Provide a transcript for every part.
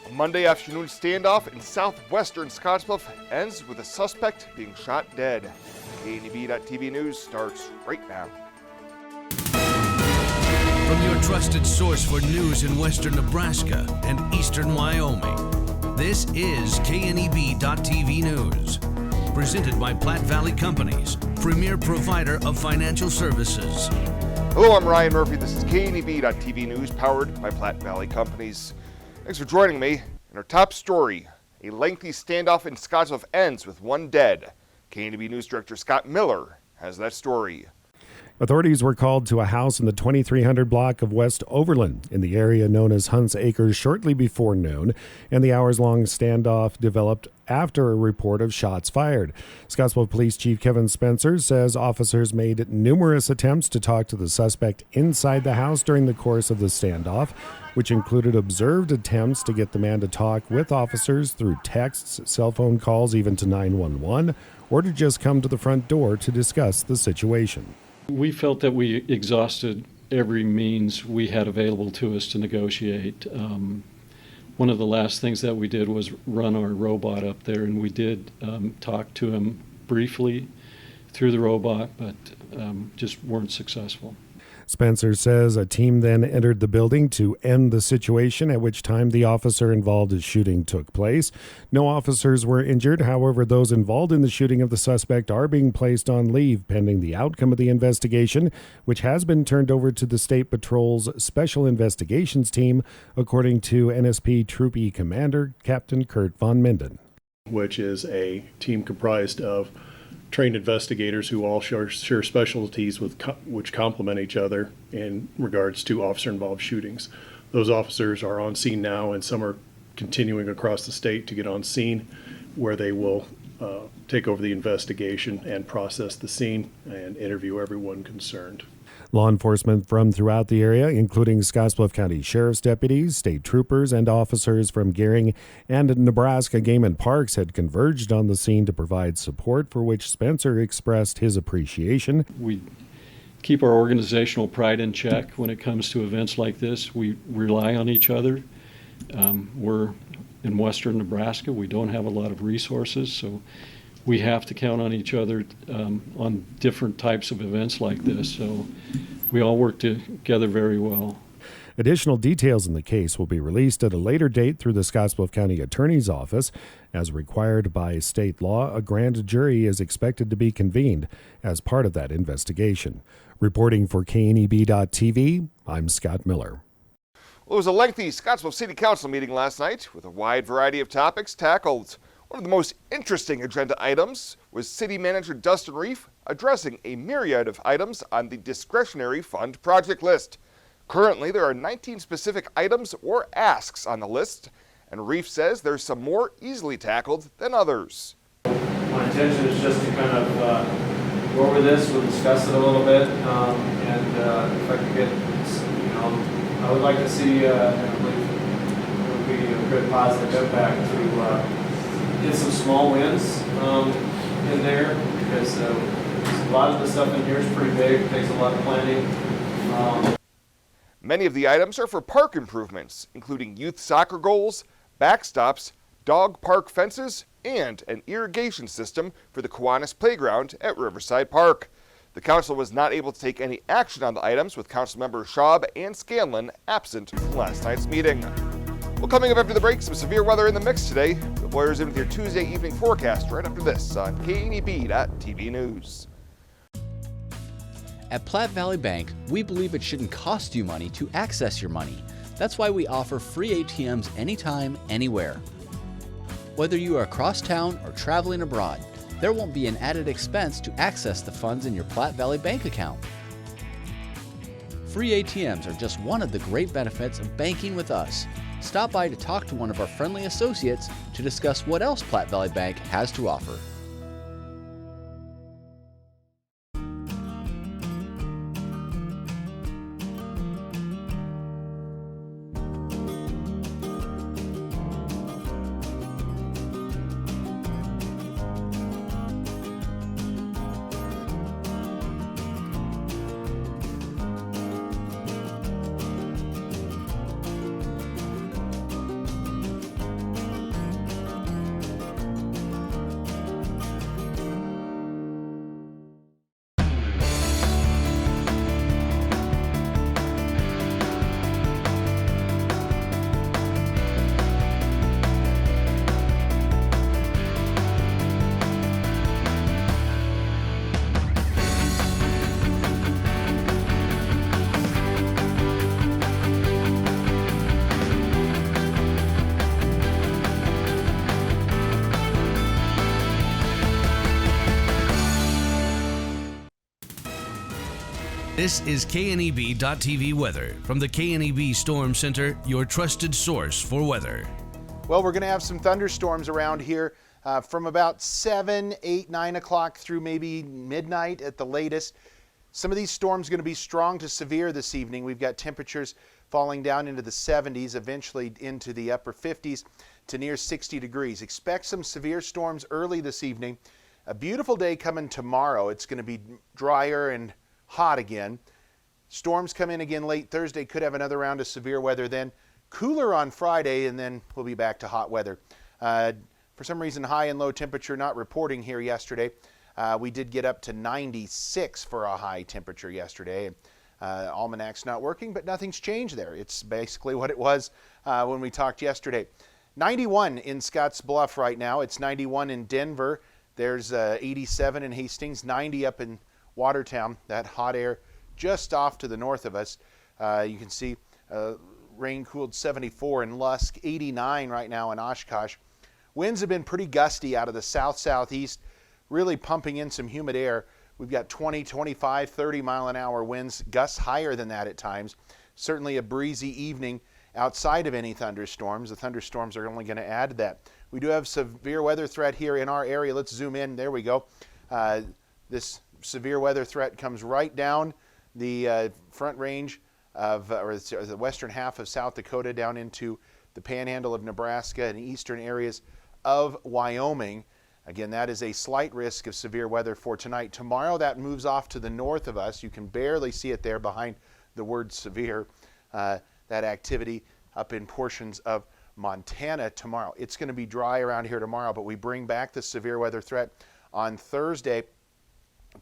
A Monday afternoon standoff in southwestern Scottsbluff ends with a suspect being shot dead. KNEB.TV News starts right now. From your trusted source for news in western Nebraska and eastern Wyoming, this is KNEB.TV News. Presented by Platte Valley Companies, premier provider of financial services. Hello, I'm Ryan Murphy. This is KNEB.TV News, powered by Platte Valley Companies. Thanks for joining me. In our top story, a lengthy standoff in Scottsbluff ends with one dead. KNEB News Director Scott Miller has that story. Authorities were called to a house in the 2300 block of West Overland in the area known as Hunts Acres shortly before noon, and the hours-long standoff developed after a report of shots fired. Scottsbluff Police Chief Kevin Spencer says officers made numerous attempts to talk to the suspect inside the house during the course of the standoff, which included observed attempts to get the man to talk with officers through texts, cell phone calls, even to 911, or to just come to the front door to discuss the situation. We felt that we exhausted every means we had available to us to negotiate. One of the last things that we did was run our robot up there, and we did talk to him briefly through the robot, but just weren't successful. Spencer says a team then entered the building to end the situation, at which time the officer involved in shooting took place. No officers were injured. However, those involved in the shooting of the suspect are being placed on leave pending the outcome of the investigation, which has been turned over to the State Patrol's Special Investigations Team, according to NSP Troop E Commander Captain Kurt Von Minden. Which is a team comprised of trained investigators who all share specialties which complement each other in regards to officer-involved shootings. Those officers are on scene now, and some are continuing across the state to get on scene, where they will take over the investigation and process the scene and interview everyone concerned. Law enforcement from throughout the area, including Scottsbluff County Sheriff's deputies, state troopers, and officers from Gering and Nebraska Game and Parks, had converged on the scene to provide support, for which Spencer expressed his appreciation. We keep our organizational pride in check when it comes to events like this. We rely on each other. We're in western Nebraska. We don't have a lot of resources, so we have to count on each other on different types of events like this. So we all work together very well. Additional details in the case will be released at a later date through the Scottsbluff County Attorney's Office. As required by state law, a grand jury is expected to be convened as part of that investigation. Reporting for KNEB.TV, I'm Scott Miller. Well, it was a lengthy Scottsbluff City Council meeting last night with a wide variety of topics tackled. One of the most interesting agenda items was City Manager Dustin Reef addressing a myriad of items on the discretionary fund project list. Currently, there are 19 specific items or asks on the list, and Reef says there's some more easily tackled than others. My intention is just to kind of go over this, we'll discuss it a little bit, and if I could get, I would like to see, I believe it would be a good positive impact to get some small wins in there, because a lot of the stuff in here is pretty big. It takes a lot of planning. Many of the items are for park improvements, including youth soccer goals, backstops, dog park fences, and an irrigation system for the Kiwanis Playground at Riverside Park. The council was not able to take any action on the items, with Councilmembers Schaub and Scanlon absent from last night's meeting. Well, coming up after the break, some severe weather in the mix today. The Boyers in with your Tuesday evening forecast right after this on KNEB.TV News. At Platte Valley Bank, we believe it shouldn't cost you money to access your money. That's why we offer free ATMs anytime, anywhere. Whether you are across town or traveling abroad, there won't be an added expense to access the funds in your Platte Valley Bank account. Free ATMs are just one of the great benefits of banking with us. Stop by to talk to one of our friendly associates to discuss what else Platte Valley Bank has to offer. This is KNEB.TV weather from the KNEB Storm Center, your trusted source for weather. Well, we're going to have some thunderstorms around here from about 7, 8, 9 o'clock through maybe midnight at the latest. Some of these storms are going to be strong to severe this evening. We've got temperatures falling down into the 70s, eventually into the upper 50s to near 60 degrees. Expect some severe storms early this evening. A beautiful day coming tomorrow. It's going to be drier and hot again. Storms come in again late Thursday. Could have another round of severe weather then. Cooler on Friday, and then we'll be back to hot weather. For some reason, high and low temperature not reporting here yesterday. We did get up to 96 for a high temperature yesterday. Almanac's not working, but nothing's changed there. It's basically what it was when we talked yesterday. 91 in Scottsbluff right now. It's 91 in Denver. There's 87 in Hastings, 90 up in Watertown, that hot air just off to the north of us. You can see rain-cooled 74 in Lusk, 89 right now in Oshkosh. Winds have been pretty gusty out of the south-southeast, really pumping in some humid air. We've got 20, 25, 30-mile-an-hour winds, gusts higher than that at times. Certainly a breezy evening outside of any thunderstorms. The thunderstorms are only going to add to that. We do have severe weather threat here in our area. Let's zoom in. There we go. This severe weather threat comes right down the front range of, or the western half of South Dakota down into the panhandle of Nebraska and eastern areas of Wyoming. Again, that is a slight risk of severe weather for tonight. Tomorrow, that moves off to the north of us. You can barely see it there behind the word severe, that activity up in portions of Montana tomorrow. It's going to be dry around here tomorrow, but we bring back the severe weather threat on Thursday.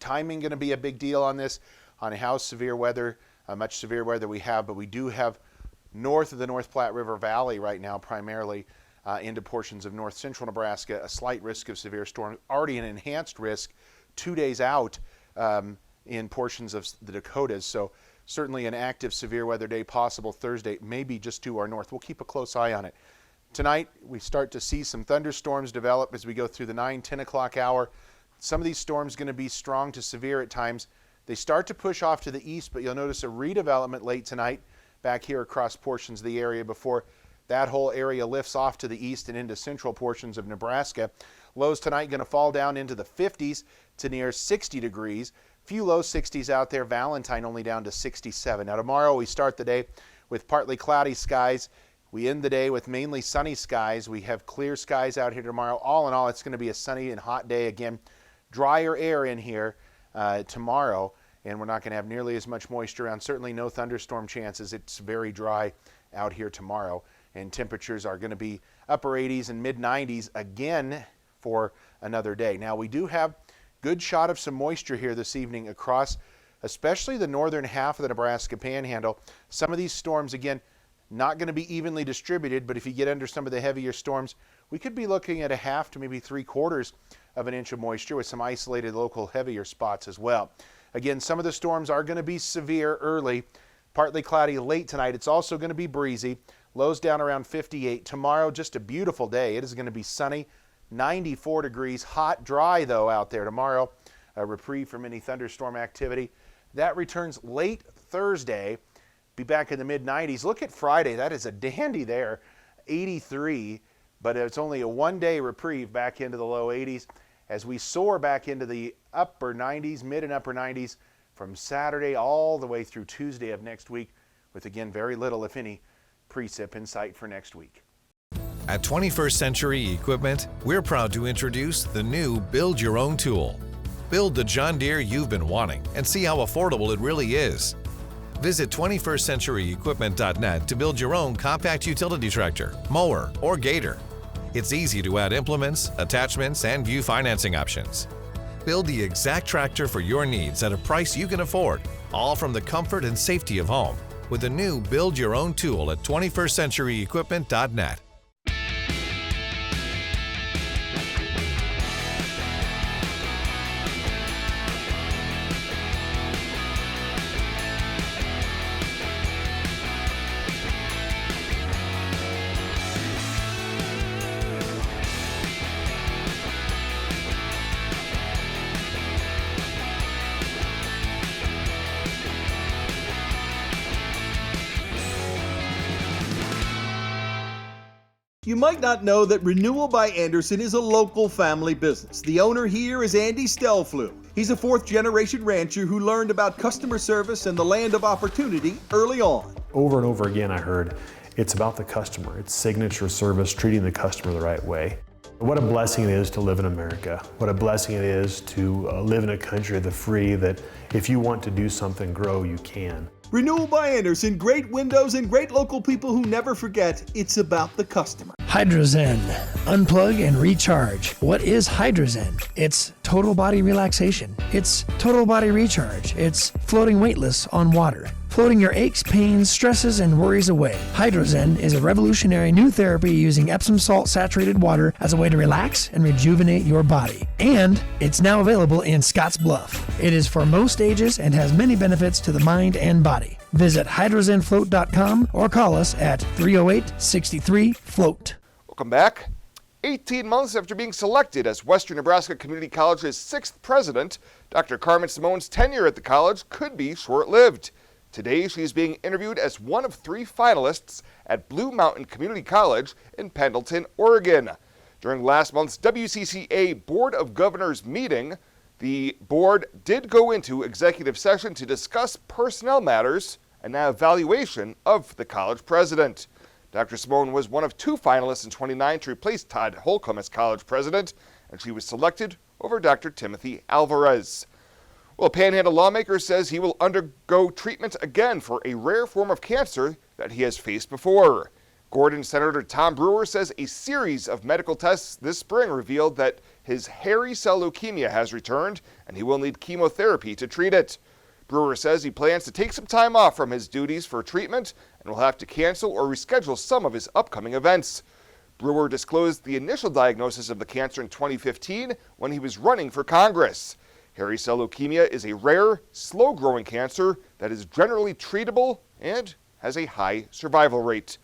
Timing going to be a big deal on this, on how severe weather, much severe weather we have, but we do have north of the North Platte River Valley right now, primarily into portions of north central Nebraska, a slight risk of severe storm, already an enhanced risk 2 days out in portions of the Dakotas. So certainly an active severe weather day possible Thursday, maybe just to our north. We'll keep a close eye on it. Tonight, we start to see some thunderstorms develop as we go through the 9, 10 o'clock hour. Some of these storms going to be strong to severe at times. They start to push off to the east, but you'll notice a redevelopment late tonight back here across portions of the area before that whole area lifts off to the east and into central portions of Nebraska. Lows tonight going to fall down into the 50s to near 60 degrees. Few low 60s out there. Valentine only down to 67. Now tomorrow we start the day with partly cloudy skies. We end the day with mainly sunny skies. We have clear skies out here tomorrow. All in all, it's going to be a sunny and hot day again. Drier air in here tomorrow, and we're not going to have nearly as much moisture around. Certainly no thunderstorm chances. It's very dry out here tomorrow, and temperatures are going to be upper 80s and mid 90s again for another day. Now we do have good shot of some moisture here this evening across especially the northern half of the Nebraska panhandle. Some of these storms, again, not going to be evenly distributed, but if you get under some of the heavier storms, we could be looking at a half to maybe 3/4 of an inch of moisture with some isolated local heavier spots as well. Again, some of the storms are going to be severe early, partly cloudy late tonight. It's also going to be breezy. Lows down around 58. Tomorrow, just a beautiful day. It is going to be sunny, 94 degrees. Hot, dry, though, out there tomorrow. A reprieve from any thunderstorm activity. That returns late Thursday. Be back in the mid-90s. Look at Friday. That is a dandy there, 83. But it's only a one-day reprieve back into the low 80s as we soar back into the upper 90s, mid and upper 90s from Saturday all the way through Tuesday of next week with, again, very little, if any, precip in sight for next week. At 21st Century Equipment, we're proud to introduce the new Build Your Own tool. Build the John Deere you've been wanting and see how affordable it really is. Visit 21stcenturyequipment.net to build your own compact utility tractor, mower, or gator. It's easy to add implements, attachments, and view financing options. Build the exact tractor for your needs at a price you can afford, all from the comfort and safety of home, with the new Build Your Own tool at 21stcenturyequipment.net. You might not know that Renewal by Andersen is a local family business. The owner here is Andy Stelflew. He's a fourth-generation rancher who learned about customer service and the land of opportunity early on. Over and over again I heard, it's about the customer. It's signature service, treating the customer the right way. What a blessing it is to live in America. What a blessing it is to live in a country of the free, that if you want to do something grow, you can. Renewal by Andersen, great windows and great local people who never forget it's about the customer. HydroZen. Unplug and recharge. What is HydroZen? It's total body relaxation. It's total body recharge. It's floating weightless on water. Floating your aches, pains, stresses, and worries away. HydroZen is a revolutionary new therapy using Epsom salt saturated water as a way to relax and rejuvenate your body. And it's now available in Scottsbluff. It is for most ages and has many benefits to the mind and body. Visit hydrozenfloat.com or call us at 308-63-FLOAT. Welcome back. 18 months after being selected as Western Nebraska Community College's 6th president, Dr. Carmen Simone's tenure at the college could be short-lived. Today, she is being interviewed as one of 3 finalists at Blue Mountain Community College in Pendleton, Oregon. During last month's WCCA Board of Governors meeting, the board did go into executive session to discuss personnel matters and an evaluation of the college president. Dr. Simone was one of 2 finalists in 2009 to replace Todd Holcomb as college president, and she was selected over Dr. Timothy Alvarez. Well, a Panhandle lawmaker says he will undergo treatment again for a rare form of cancer that he has faced before. Gordon Senator Tom Brewer says a series of medical tests this spring revealed that his hairy cell leukemia has returned and he will need chemotherapy to treat it. Brewer says he plans to take some time off from his duties for treatment and will have to cancel or reschedule some of his upcoming events. Brewer disclosed the initial diagnosis of the cancer in 2015 when he was running for Congress. Hairy cell leukemia is a rare, slow-growing cancer that is generally treatable and has a high survival rate.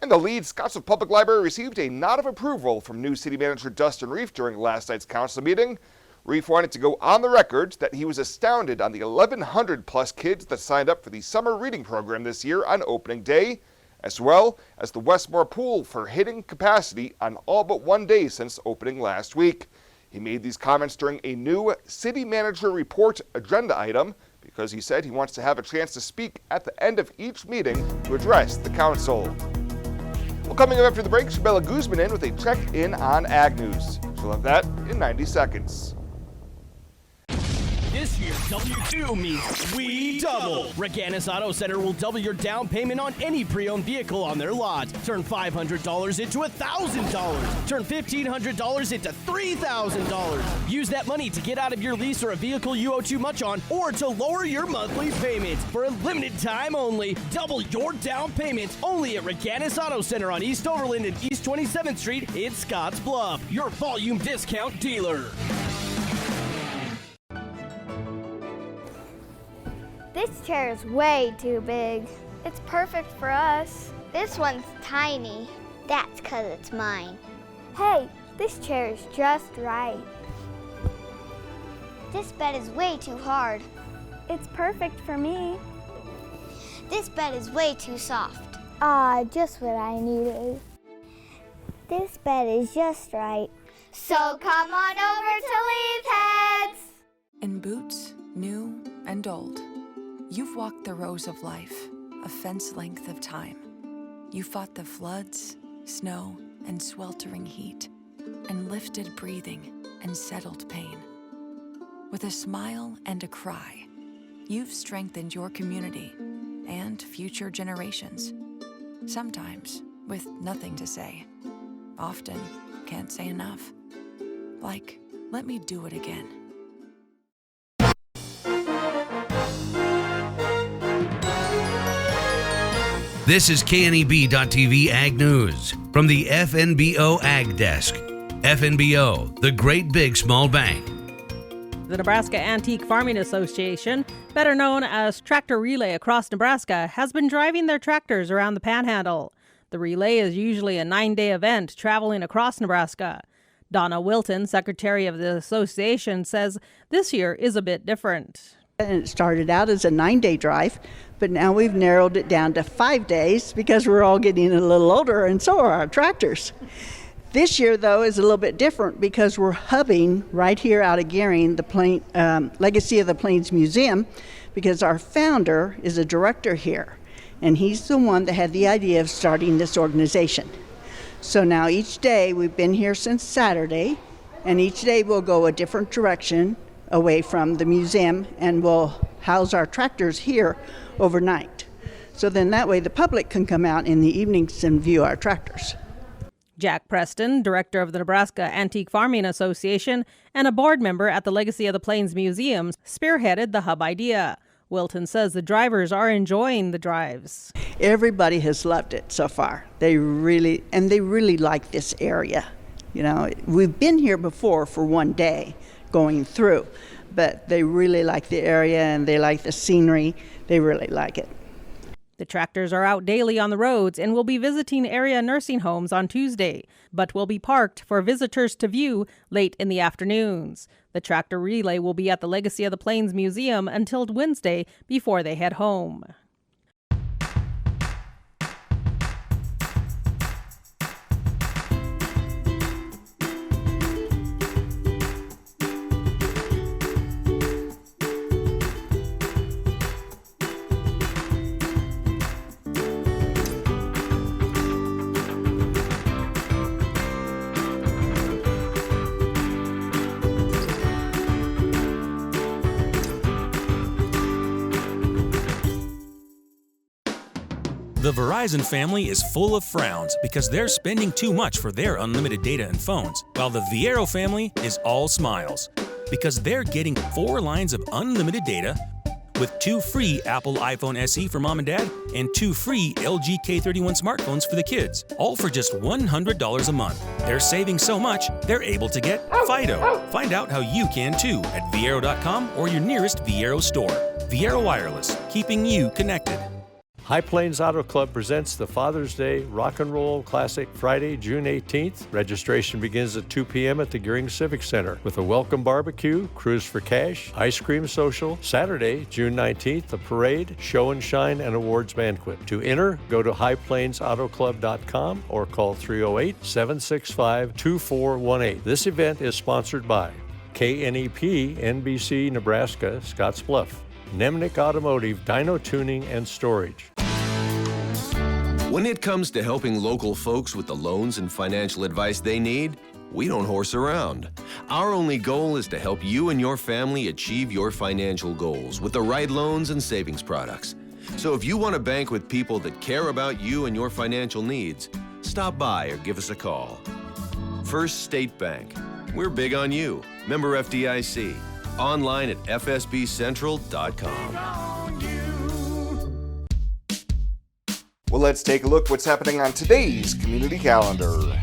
And the Leeds Scottsbluff Public Library received a nod of approval from new city manager Dustin Reef during last night's council meeting. Reef wanted to go on the record that he was astounded on the 1,100-plus kids that signed up for the summer reading program this year on opening day, as well as the Westmore Pool for hitting capacity on all but one day since opening last week. He made these comments during a new city manager report agenda item because he said he wants to have a chance to speak at the end of each meeting to address the council. Well, coming up after the break, Chabella Guzman in with a check-in on Ag News. She'll have that in 90 seconds. This year, W2 means we double. Reganis Auto Center will double your down payment on any pre-owned vehicle on their lot. Turn $500 into $1,000. Turn $1,500 into $3,000. Use that money to get out of your lease or a vehicle you owe too much on, or to lower your monthly payments. For a limited time only, double your down payment only at Reganis Auto Center on East Overland and East 27th Street in Scottsbluff, your volume discount dealer. This chair is way too big. It's perfect for us. This one's tiny. That's 'cause it's mine. Hey, this chair is just right. This bed is way too hard. It's perfect for me. This bed is way too soft. Just what I needed. This bed is just right. So come on over to Leeds Heads. In boots, new and old, you've walked the rows of life, a fence length of time. You fought the floods, snow, and sweltering heat, and lifted breathing and settled pain. With a smile and a cry, you've strengthened your community and future generations. Sometimes with nothing to say. Often can't say enough. Like, let me do it again. This is KNEB.TV Ag News from the FNBO Ag Desk. FNBO, the great big small bank. The Nebraska Antique Farming Association, better known as Tractor Relay Across Nebraska, has been driving their tractors around the Panhandle. The relay is usually a 9-day event traveling across Nebraska. Donna Wilton, secretary of the association, says this year is a bit different. And it started out as a 9-day drive, but now we've narrowed it down to 5 days because we're all getting a little older, and so are our tractors. This year, though, is a little bit different because we're hubbing right here out of Gering, the Legacy of the Plains Museum, because our founder is a director here, and he's the one that had the idea of starting this organization. So now each day, we've been here since Saturday, and each day we'll go a different direction away from the museum, and we'll house our tractors here overnight. So then that way the public can come out in the evenings and view our tractors. Jack Preston, director of the Nebraska Antique Farming Association and a board member at the Legacy of the Plains Museum, spearheaded the hub idea. Wilton says the drivers are enjoying the drives. Everybody has loved it so far. They really like this area. You know, we've been here before for one day going through, but they really like the area and they like the scenery. They really like it. The tractors are out daily on the roads and will be visiting area nursing homes on Tuesday, but will be parked for visitors to view late in the afternoons. The tractor relay will be at the Legacy of the Plains Museum until Wednesday before they head home. The Verizon family is full of frowns because they're spending too much for their unlimited data and phones, while the Viero family is all smiles because they're getting 4 lines of unlimited data with 2 free Apple iPhone SE for mom and dad and 2 free LG K31 smartphones for the kids, all for just $100 a month. They're saving so much, they're able to get Fido. Find out how you can too at Viero.com or your nearest Viero store. Viero Wireless, keeping you connected. High Plains Auto Club presents the Father's Day Rock and Roll Classic Friday, June 18th. Registration begins at 2 p.m. at the Gering Civic Center with a welcome barbecue, cruise for cash, ice cream social. Saturday, June 19th, a parade, show and shine, and awards banquet. To enter, go to highplainsautoclub.com or call 308-765-2418. This event is sponsored by KNEP, NBC, Nebraska, Scottsbluff, Nemnick Automotive, Dyno Tuning and Storage. When it comes to helping local folks with the loans and financial advice they need, we don't horse around. Our only goal is to help you and your family achieve your financial goals with the right loans and savings products. So if you want to bank with people that care about you and your financial needs, stop by or give us a call. First State Bank. We're big on you. Member FDIC. Online at fsbcentral.com. Well, let's take a look what's happening on today's community calendar.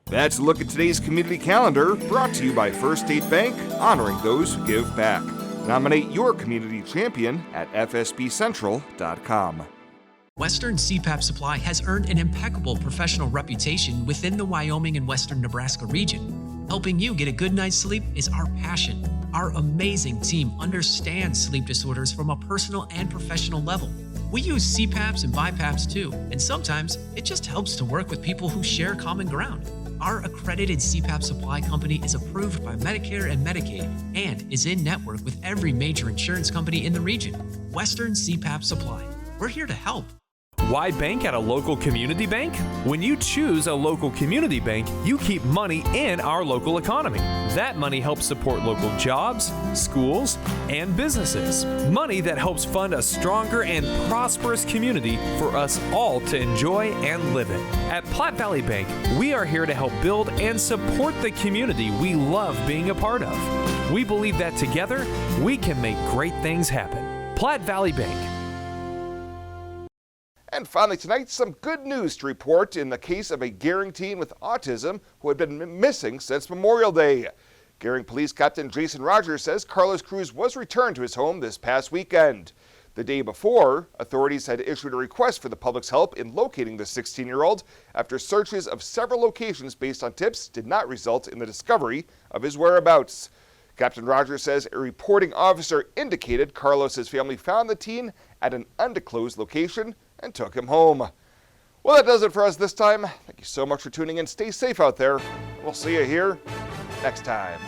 That's a look at today's community calendar, brought to you by First State Bank, honoring those who give back. Nominate your community champion at fsbcentral.com. Western CPAP Supply has earned an impeccable professional reputation within the Wyoming and Western Nebraska region. Helping you get a good night's sleep is our passion. Our amazing team understands sleep disorders from a personal and professional level. We use CPAPs and BiPAPs too, and sometimes it just helps to work with people who share common ground. Our accredited CPAP supply company is approved by Medicare and Medicaid and is in network with every major insurance company in the region. Western CPAP Supply. We're here to help. Why bank at a local community bank? When you choose a local community bank, you keep money in our local economy. That money helps support local jobs, schools, and businesses. Money that helps fund a stronger and prosperous community for us all to enjoy and live in. At Platte Valley Bank, we are here to help build and support the community we love being a part of. We believe that together, we can make great things happen. Platte Valley Bank. And finally tonight, some good news to report in the case of a Gering teen with autism who had been missing since Memorial Day. Gering Police Captain Jason Rogers says Carlos Cruz was returned to his home this past weekend. The day before, authorities had issued a request for the public's help in locating the 16-year-old after searches of several locations based on tips did not result in the discovery of his whereabouts. Captain Rogers says a reporting officer indicated Carlos's family found the teen at an undisclosed location and took him home. Well, that does it for us this time. Thank you so much for tuning in. Stay safe out there. We'll see you here next time.